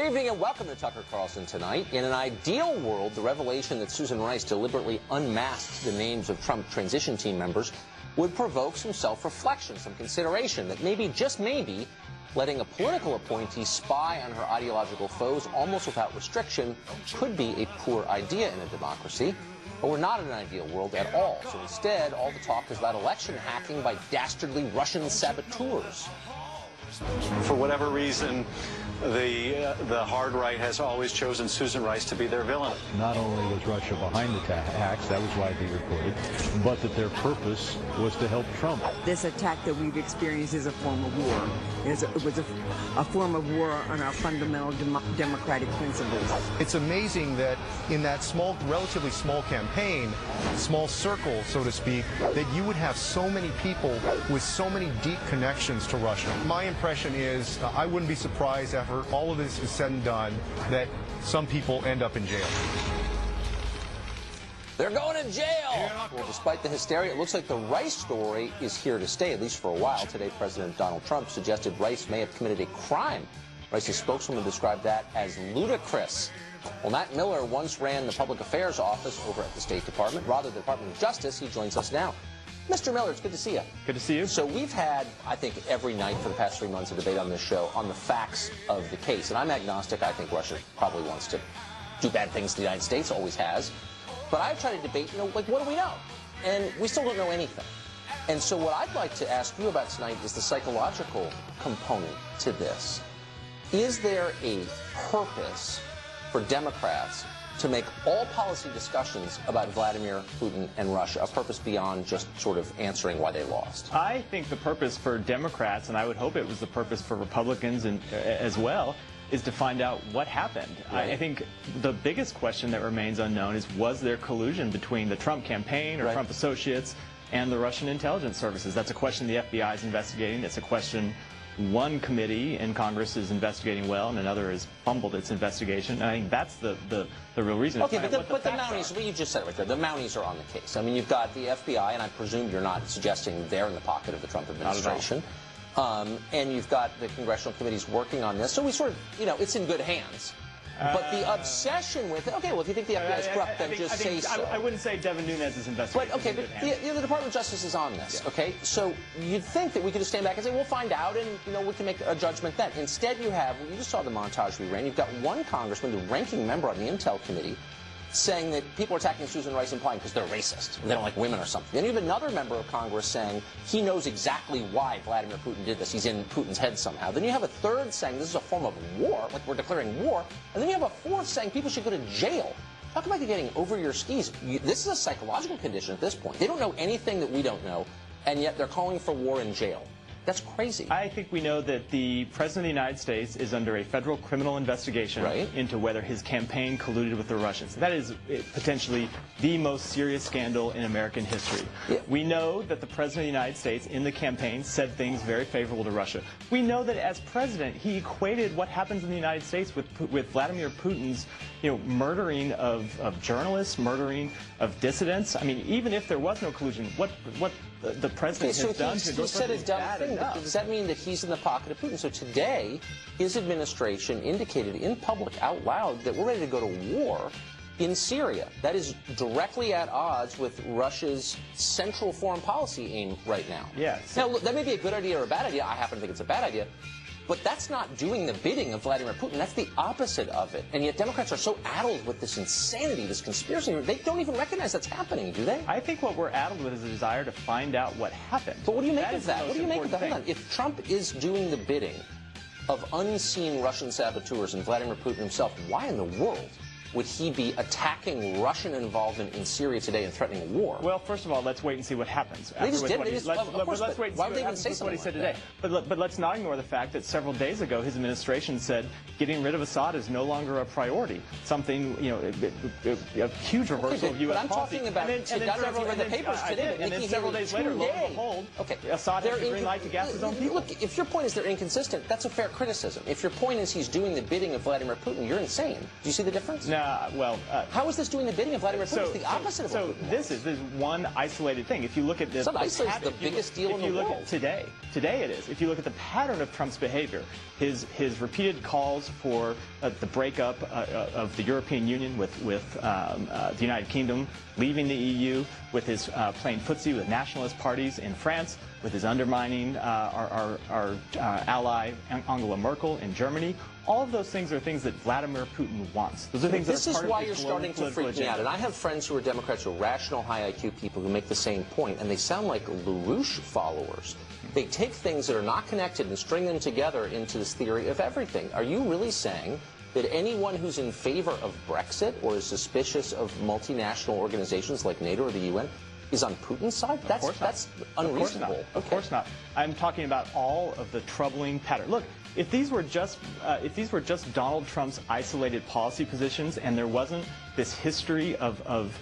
Good evening and welcome to Tucker Carlson Tonight. In an ideal world, the revelation that Susan Rice deliberately unmasked the names of Trump transition team members would provoke some self-reflection, some consideration that maybe, just maybe, letting a political appointee spy on her ideological foes almost without restriction could be a poor idea in a democracy. But we're not in an ideal world at all. So instead, all the talk is about election hacking by dastardly Russian saboteurs. For whatever reason, the hard right has always chosen Susan Rice to be their villain. Not only was Russia behind the attacks, that was widely reported, but that their purpose was to help Trump. This attack that we've experienced is a form of war. It was a form of war on our fundamental democratic principles. It's amazing that in that small, relatively small campaign, small circle, so to speak, that you would have so many people with so many deep connections to Russia. My impression is I wouldn't be surprised after all of this is said and done that some people end up in jail. They're going to jail! Well, despite the hysteria, it looks like the Rice story is here to stay, at least for a while. Today, President Donald Trump suggested Rice may have committed a crime. Rice's spokeswoman described that as ludicrous. Well, Matt Miller once ran the public affairs office over at the State Department. Rather, the Department of Justice. He joins us now. Mr. Miller, it's good to see you. Good to see you. So we've had, I think, every night for the past 3 months a debate on this show on the facts of the case. And I'm agnostic. I think Russia probably wants to do bad things to the United States, always has. But I've tried to debate, like, what do we know? And we still don't know anything. And so what I'd like to ask you about tonight is the psychological component to this. Is there a purpose for Democrats to make all policy discussions about Vladimir Putin and Russia a purpose beyond just sort of answering why they lost? I think the purpose for Democrats, and I would hope it was the purpose for Republicans as well, is to find out what happened. Right. I think the biggest question that remains unknown is, was there collusion between the Trump campaign or Trump associates and the Russian intelligence services? That's a question the FBI is investigating. It's a question one committee in Congress is investigating well, and another has fumbled its investigation. I think that's the real reason. Okay, but the Mounties, well, you just said it right there. The Mounties are on the case. I mean, you've got the FBI, and I presume you're not suggesting they're in the pocket of the Trump administration. And you've got the congressional committees working on this. So we sort of, it's in good hands. But the obsession with it, okay, well, if you think the FBI is corrupt, then just say so. I wouldn't say Devin Nunes is investigating. But, okay, but the Department of Justice is on this, okay? So you'd think that we could just stand back and say, we'll find out, and, we can make a judgment then. Instead, you just saw the montage we ran. You've got one congressman, the ranking member on the Intel Committee, saying that people are attacking Susan Rice implying because they're racist, or they don't like women or something. Then you have another member of Congress saying he knows exactly why Vladimir Putin did this. He's in Putin's head somehow. Then you have a third saying this is a form of war, like we're declaring war. And then you have a fourth saying people should go to jail. Talk about you getting over your skis. This is a psychological condition at this point. They don't know anything that we don't know, and yet they're calling for war in jail. That's crazy. I think we know that the President of the United States is under a federal criminal investigation into whether his campaign colluded with the Russians. That is potentially the most serious scandal in American history. Yeah. We know that the President of the United States in the campaign said things very favorable to Russia. We know that as president, he equated what happens in the United States with Vladimir Putin's murdering of journalists, murdering of dissidents. I mean, even if there was no collusion, what the president has done to go said a dumb thing. Does that mean that he's in the pocket of Putin? So today, his administration indicated in public out loud that we're ready to go to war in Syria. That is directly at odds with Russia's central foreign policy aim right now. Yes. Now, look, that may be a good idea or a bad idea. I happen to think it's a bad idea. But that's not doing the bidding of Vladimir Putin. That's the opposite of it. And yet Democrats are so addled with this insanity, this conspiracy. They don't even recognize that's happening, do they? I think what we're addled with is a desire to find out what happened. But what do you make of that? What do you make of that? Hold on. If Trump is doing the bidding of unseen Russian saboteurs and Vladimir Putin himself, why in the world would he be attacking Russian involvement in Syria today and threatening war? Well, first of all, let's wait and see what happens. They just did. Let's wait. Why would they even say something like that? But let's not ignore the fact that several days ago his administration said getting rid of Assad is no longer a priority. Something, a huge reversal of U.S. policy. But I'm talking about the papers today. And then several days later, lo and behold, Assad has the green light to gas his own people. Look, if your point is they're inconsistent, that's a fair criticism. If your point is he's doing the bidding of Vladimir Putin, you're insane. Do you see the difference? No. Well, how is this doing the bidding of Vladimir Putin? It's the opposite of what Putin wants. This is one isolated thing. If you look at this, it's the biggest deal in the world. If you look at today it is. If you look at the pattern of Trump's behavior, his repeated calls for the breakup of the European Union with the United Kingdom, leaving the EU, with his playing footsie with nationalist parties in France, with his undermining our ally Angela Merkel in Germany. All of those things are things that Vladimir Putin wants. Those are things this that are part is why of you're his starting to freak me out. And I have friends who are Democrats, who are rational, high IQ people who make the same point, and they sound like LaRouche followers. They take things that are not connected and string them together into this theory of everything. Are you really saying that anyone who's in favor of Brexit or is suspicious of multinational organizations like NATO or the UN is on Putin's side? That's unreasonable. Of course not. I'm talking about all of the troubling pattern. Look, if these were just Donald Trump's isolated policy positions, and there wasn't this history of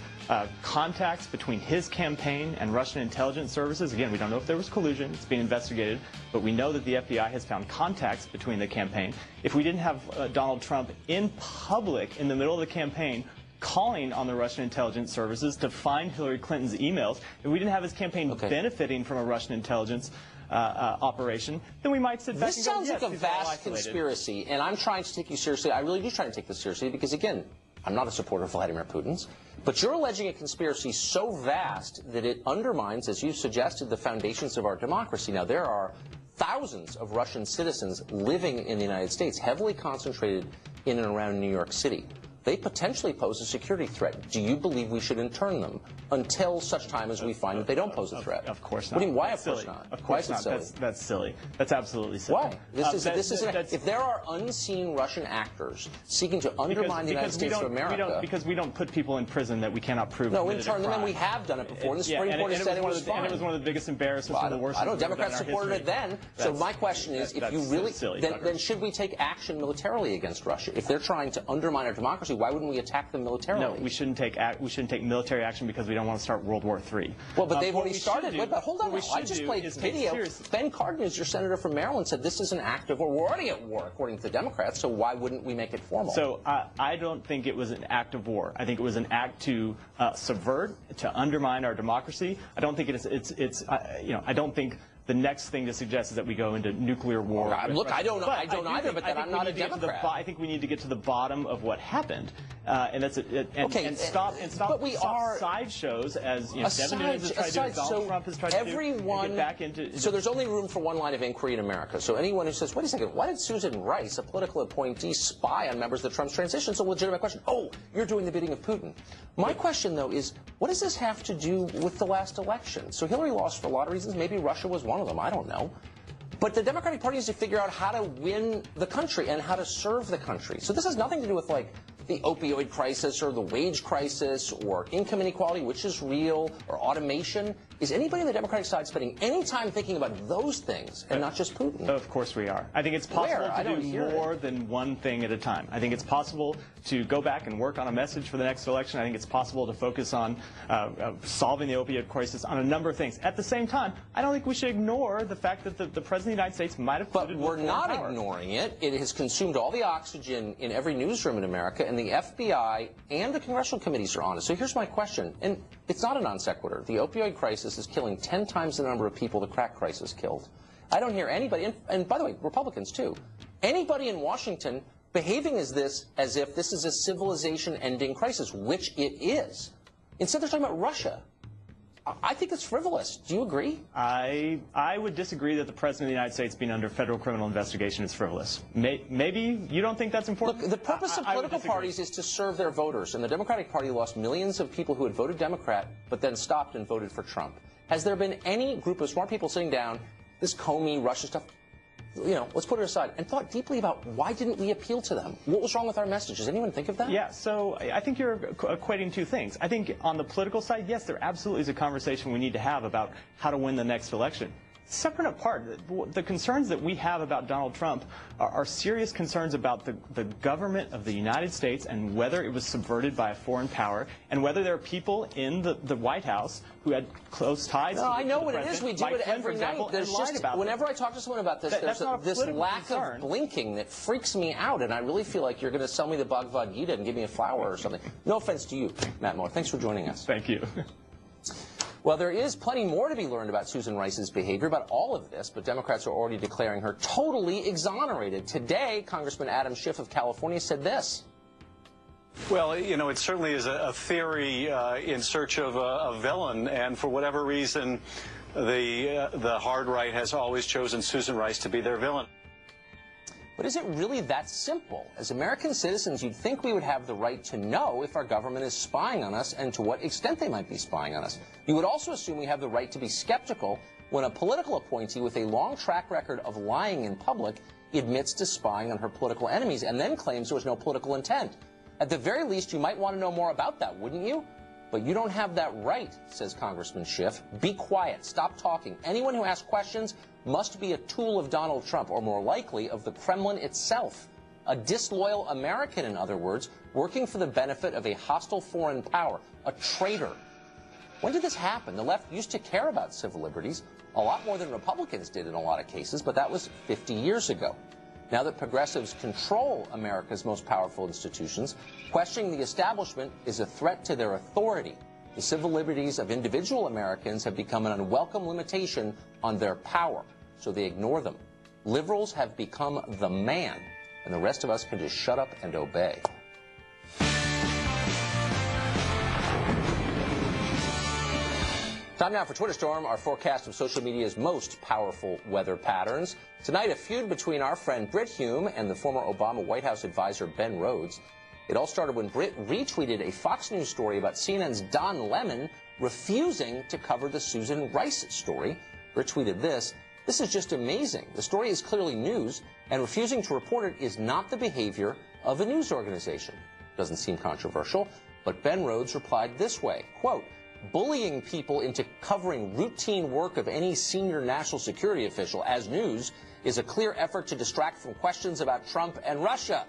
contacts between his campaign and Russian intelligence services. Again, we don't know if there was collusion. It's being investigated. But we know that the FBI has found contacts between the campaign. If we didn't have Donald Trump in public in the middle of the campaign calling on the Russian intelligence services to find Hillary Clinton's emails, if we didn't have his campaign benefiting from a Russian intelligence operation, then we might sit back and go, this sounds like a vast conspiracy, and I'm trying to take you seriously. I really do try to take this seriously because, again, I'm not a supporter of Vladimir Putin's, but you're alleging a conspiracy so vast that it undermines, as you suggested, the foundations of our democracy. Now, there are thousands of Russian citizens living in the United States, heavily concentrated in and around New York City. They potentially pose a security threat. Do you believe we should intern them until such time as we find that they don't pose a threat? Of course not. What do you mean, why of course not? Of course not. That's silly. That's absolutely silly. Why? If there are unseen Russian actors seeking to undermine the United States of America... Because we don't put people in prison that we cannot prove No, intern them, and we have done it before, and the Supreme Court has said it was fine. And it was one of the biggest embarrassments and the worst... I know Democrats supported it then, so my question is, if you really... Then should we take action militarily against Russia? If they're trying to undermine our democracy, why wouldn't we attack them militarily? No, we shouldn't take military action because we don't want to start World War III. Well, but they've already started. Wait, but hold on. I just played video. Ben Cardin, who's your senator from Maryland, said this is an act of war. We're already at war, according to the Democrats, so why wouldn't we make it formal? So I don't think it was an act of war. I think it was an act to subvert, to undermine our democracy. I don't think I don't think the next thing to suggest is that we go into nuclear war. Look, I don't either, but I'm not a Democrat. I think we need to get to the bottom of what happened, and that's and stop sideshows as Devin Nunes has tried to do, Donald Trump has tried to do. Get back into. So there's only room for one line of inquiry in America. So anyone who says, "Wait a second, why did Susan Rice, a political appointee, spy on members of the Trump's transition?" It's a legitimate question. Oh, you're doing the bidding of Putin. My question, though, is what does this have to do with the last election? So Hillary lost for a lot of reasons. Maybe Russia was one of them. I don't know. But the Democratic Party needs to figure out how to win the country and how to serve the country. So this has nothing to do with, like, the opioid crisis or the wage crisis or income inequality, which is real, or automation. Is anybody on the Democratic side spending any time thinking about those things and not just Putin? Of course we are. I think it's possible to do more than one thing at a time. I think it's possible to go back and work on a message for the next election. I think it's possible to focus on solving the opioid crisis on a number of things. At the same time, I don't think we should ignore the fact that the President of the United States might have But we're not ignoring it. It has consumed all the oxygen in every newsroom in America, and the FBI and the congressional committees are on it. So here's my question, and it's not a non sequitur. The opioid crisis is killing 10 times the number of people the crack crisis killed. I don't hear anybody, and by the way, Republicans too, anybody in Washington behaving as if this is a civilization-ending crisis, which it is. Instead, they're talking about Russia. I think it's frivolous. Do you agree? I would disagree that the President of the United States being under federal criminal investigation is frivolous. Maybe you don't think that's important? Look, the purpose of political parties is to serve their voters, and the Democratic Party lost millions of people who had voted Democrat but then stopped and voted for Trump. Has there been any group of smart people sitting down, this Comey, Russia stuff, let's put it aside, and thought deeply about why didn't we appeal to them? What was wrong with our message? Does anyone think of that? Yeah, so I think you're equating two things. I think on the political side, yes, there absolutely is a conversation we need to have about how to win the next election. Separate and apart, the concerns that we have about Donald Trump are serious concerns about the government of the United States and whether it was subverted by a foreign power, and whether there are people in the White House who had close ties to the president. I know what it is. We do it every night. There's just, whenever I talk to someone about this, there's this lack of blinking that freaks me out, and I really feel like you're going to sell me the Bhagavad Gita and give me a flower or something. No offense to you, Matt Moore. Thanks for joining us. Thank you. Well, there is plenty more to be learned about Susan Rice's behavior, about all of this, but Democrats are already declaring her totally exonerated. Today, Congressman Adam Schiff of California said this. Well, you know, it certainly is a theory in search of a villain, and for whatever reason, the hard right has always chosen Susan Rice to be their villain. But is it really that simple? As American citizens, you'd think we would have the right to know if our government is spying on us and to what extent they might be spying on us. You would also assume we have the right to be skeptical when a political appointee with a long track record of lying in public admits to spying on her political enemies and then claims there was no political intent. At the very least, you might want to know more about that, wouldn't you? But you don't have that right, says Congressman Schiff. Be quiet. Stop talking. Anyone who asks questions must be a tool of Donald Trump, or more likely, of the Kremlin itself. A disloyal American, in other words, working for the benefit of a hostile foreign power. A traitor. When did this happen? The left used to care about civil liberties, a lot more than Republicans did in a lot of cases, but that was 50 years ago. Now that progressives control America's most powerful institutions, questioning the establishment is a threat to their authority. The civil liberties of individual Americans have become an unwelcome limitation on their power, so they ignore them. Liberals have become the man, and the rest of us can just shut up and obey. Time now for Twitter Storm, our forecast of social media's most powerful weather patterns. Tonight, a feud between our friend Brit Hume and the former Obama White House advisor Ben Rhodes. It all started when Brit retweeted a Fox News story about CNN's Don Lemon refusing to cover the Susan Rice story. Brit tweeted this: "This is just amazing. The story is clearly news, and refusing to report it is not the behavior of a news organization." Doesn't seem controversial, but Ben Rhodes replied this way, quote, "Bullying people into covering routine work of any senior national security official as news is a clear effort to distract from questions about Trump and Russia."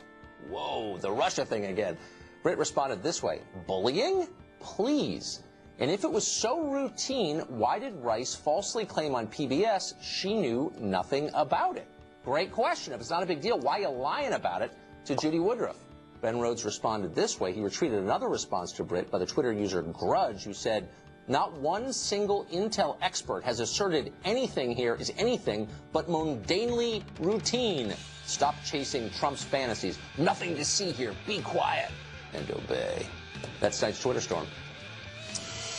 Whoa, the Russia thing again. Brit responded this way: "Bullying? Please. And if it was so routine, why did Rice falsely claim on PBS she knew nothing about it?" Great question. If it's not a big deal, why are you lying about it to Judy Woodruff? Ben Rhodes responded this way. He retweeted another response to Brit by the Twitter user Grudge, who said, "Not one single intel expert has asserted anything here is anything but mundanely routine. Stop chasing Trump's fantasies. Nothing to see here. Be quiet and obey." That's tonight's Twitter Storm.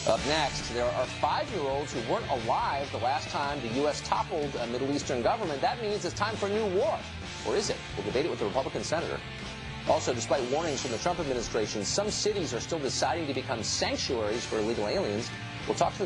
Up next, there are 5-year-olds who weren't alive the last time the U.S. toppled a Middle Eastern government. That means it's time for a new war. Or is it? We'll debate it with the Republican senator. Also, despite warnings from the Trump administration, some cities are still deciding to become sanctuaries for illegal aliens. We'll talk to the